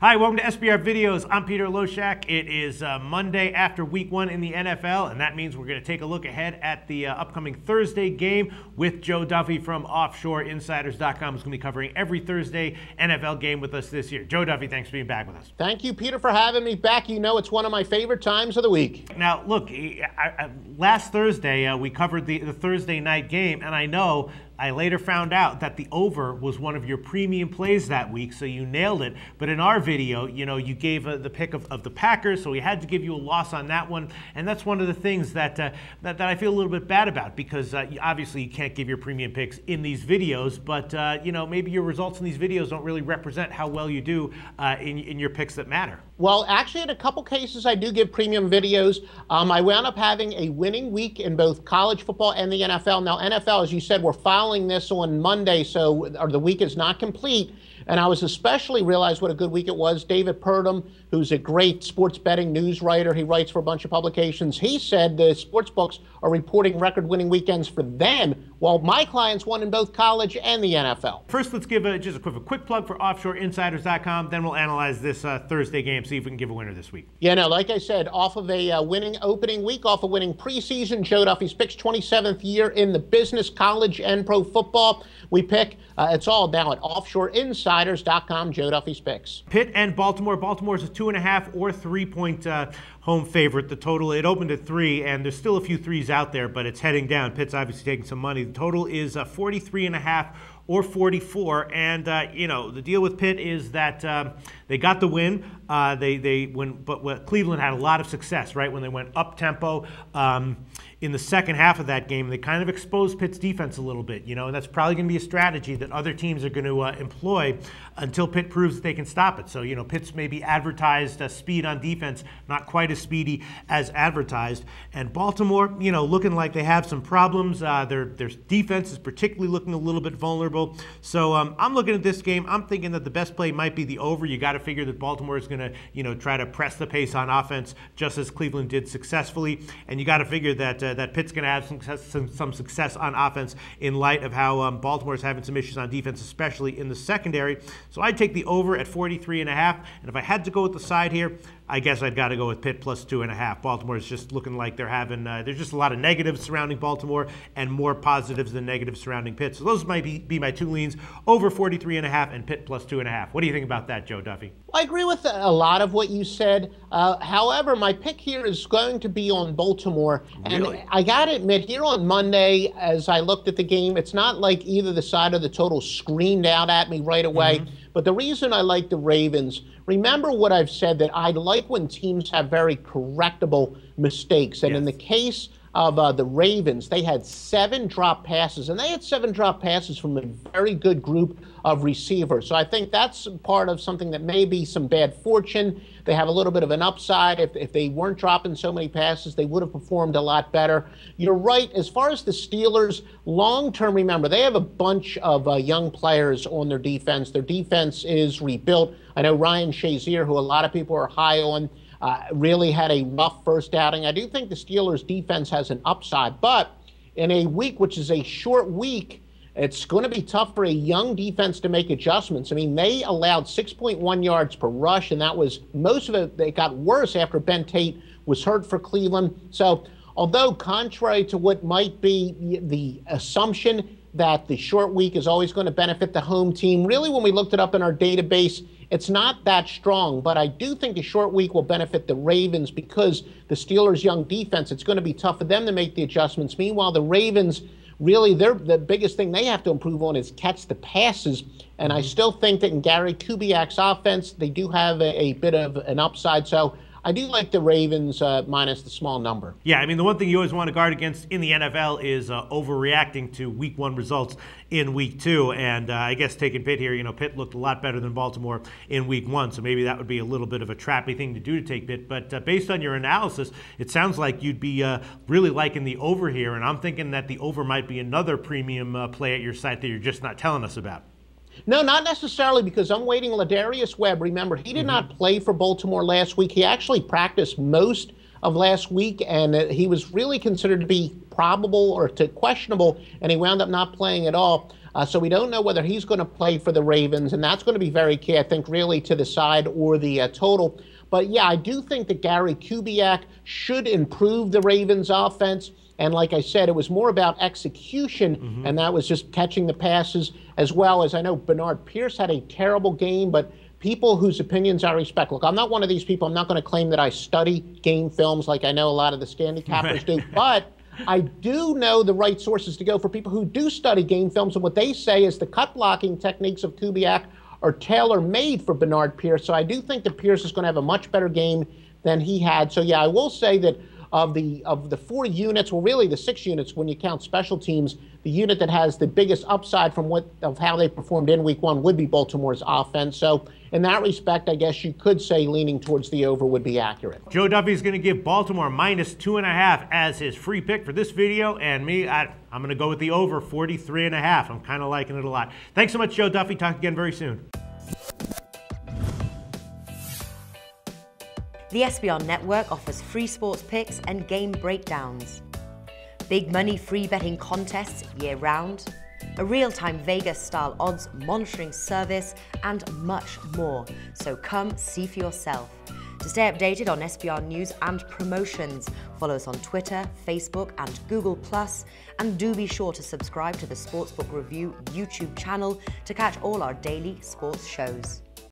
Hi, welcome to SBR Videos. I'm Peter Loshak. It is Monday after week one in the NFL, and that means we're going to take a look ahead at the upcoming Thursday game with Joe Duffy from OffshoreInsiders.com. Who's going to be covering every Thursday NFL game with us this year. Joe Duffy, thanks for being back with us. Thank you, Peter, for having me back. You know it's one of my favorite times of the week. Now, look, last Thursday we covered the Thursday night game, and I later found out that the over was one of your premium plays that week, so you nailed it. But in our video, you gave the pick of the Packers, so we had to give you a loss on that one. And that's one of the things that I feel a little bit bad about, because obviously you can't give your premium picks in these videos, but maybe your results in these videos don't really represent how well you do in your picks that matter. Well, actually, in a couple cases, I do give premium videos. I wound up having a winning week in both college football and the NFL. Now, NFL, as you said, we're filing this on Monday, so the week is not complete. And I was especially realized what a good week it was. David Purdom, who's a great sports betting news writer, he writes for a bunch of publications. He said the sports books are reporting record-winning weekends for them, while my clients won in both college and the NFL. First, let's give just a quick plug for OffshoreInsiders.com. Then we'll analyze this Thursday game, see if we can give a winner this week. Yeah, no, like I said, off of a winning opening week, off a winning preseason, Joe Duffy's picks 27th year in the business, college, and pro football. We pick, it's all now at OffshoreInsiders.com, Joe Duffy's picks. Pitt and Baltimore. Baltimore's a 2.5 or 3-point home favorite. The total, it opened at 3, and there's still a few threes out there, but it's heading down. Pitt's obviously taking some money. The total is 43.5 or 44, and the deal with Pitt is that they got the win. But Cleveland had a lot of success, right, when they went up tempo in the second half of that game. They kind of exposed Pitt's defense a little bit, and that's probably going to be a strategy that other teams are going to employ until Pitt proves that they can stop it. So Pitt's maybe advertised speed on defense, not quite as speedy as advertised, and Baltimore, looking like they have some problems. Their defense is particularly looking a little bit vulnerable. So I'm looking at this game. I'm thinking that the best play might be the over. You got to figure that Baltimore is going to try to press the pace on offense, just as Cleveland did successfully, and you got to figure that that Pitt's going to have some success on offense in light of how Baltimore's having some issues on defense, especially in the secondary. So I'd take the over at 43.5, and if I had to go with the side here, I guess I'd got to go with Pitt plus 2.5. Baltimore is just looking like they're having, there's just a lot of negatives surrounding Baltimore and more positives than negatives surrounding Pitt. So those might be my two leans, over 43.5 and Pitt plus 2.5. What do you think about that, Joe Duffy? I agree with a lot of what you said. However, my pick here is going to be on Baltimore. Really? And I got to admit, here on Monday, as I looked at the game, it's not like either the side of the total screamed out at me right away. Mm-hmm. But the reason I like the Ravens, remember what I've said, that I like when teams have very correctable mistakes. And yes. In the case of the Ravens, they had 7 drop passes, and they had 7 drop passes from a very good group of receivers. So I think that's part of something that may be some bad fortune. They have a little bit of an upside. If they weren't dropping so many passes, they would have performed a lot better. You're right. As far as the Steelers, long-term, remember, they have a bunch of young players on their defense. Their defense is rebuilt. I know Ryan Shazier, who a lot of people are high on, really had a rough first outing. I do think the Steelers' defense has an upside, but in a week, which is a short week, it's going to be tough for a young defense to make adjustments. I mean, they allowed 6.1 yards per rush, and that was most of it. It got worse after Ben Tate was hurt for Cleveland. So although contrary to what might be the assumption that the short week is always going to benefit the home team, really when we looked it up in our database, it's not that strong. But I do think the short week will benefit the Ravens because the Steelers' young defense, it's going to be tough for them to make the adjustments. Meanwhile, the Ravens, really, the biggest thing they have to improve on is catch the passes. And I still think that in Gary Kubiak's offense, they do have a bit of an upside. So I do like the Ravens minus the small number. Yeah, I mean, the one thing you always want to guard against in the NFL is overreacting to week 1 results in week 2. And I guess taking Pitt here, Pitt looked a lot better than Baltimore in week 1. So maybe that would be a little bit of a trappy thing to do to take Pitt. But based on your analysis, it sounds like you'd be really liking the over here. And I'm thinking that the over might be another premium play at your site that you're just not telling us about. No, not necessarily, because I'm waiting Ladarius Webb. Remember, he did not play for Baltimore last week. He actually practiced most of last week, and he was really considered to be probable or to questionable, and he wound up not playing at all. So we don't know whether he's going to play for the Ravens, and that's going to be very key, I think, really to the side or the total. But yeah, I do think that Gary Kubiak should improve the Ravens offense. And like I said, it was more about execution, and that was just catching the passes, as well as I know Bernard Pierce had a terrible game, but people whose opinions I respect. Look, I'm not one of these people. I'm not going to claim that I study game films like I know a lot of the handicappers do, but I do know the right sources to go for people who do study game films, and what they say is the cut blocking techniques of Kubiak are tailor-made for Bernard Pierce. So I do think that Pierce is going to have a much better game than he had. So yeah, I will say that of the 4 units, well, really the 6 units when you count special teams, the unit that has the biggest upside of how they performed in Week 1 would be Baltimore's offense. So in that respect, I guess you could say leaning towards the over would be accurate. Joe Duffy is going to give Baltimore -2.5 as his free pick for this video, and me, I'm going to go with the over 43.5. I'm kind of liking it a lot. Thanks so much, Joe Duffy. Talk again very soon. The SBR Network offers free sports picks and game breakdowns, big money free betting contests year-round, a real-time Vegas-style odds monitoring service, and much more. So come see for yourself. To stay updated on SBR news and promotions, follow us on Twitter, Facebook, and Google+, and do be sure to subscribe to the Sportsbook Review YouTube channel to catch all our daily sports shows.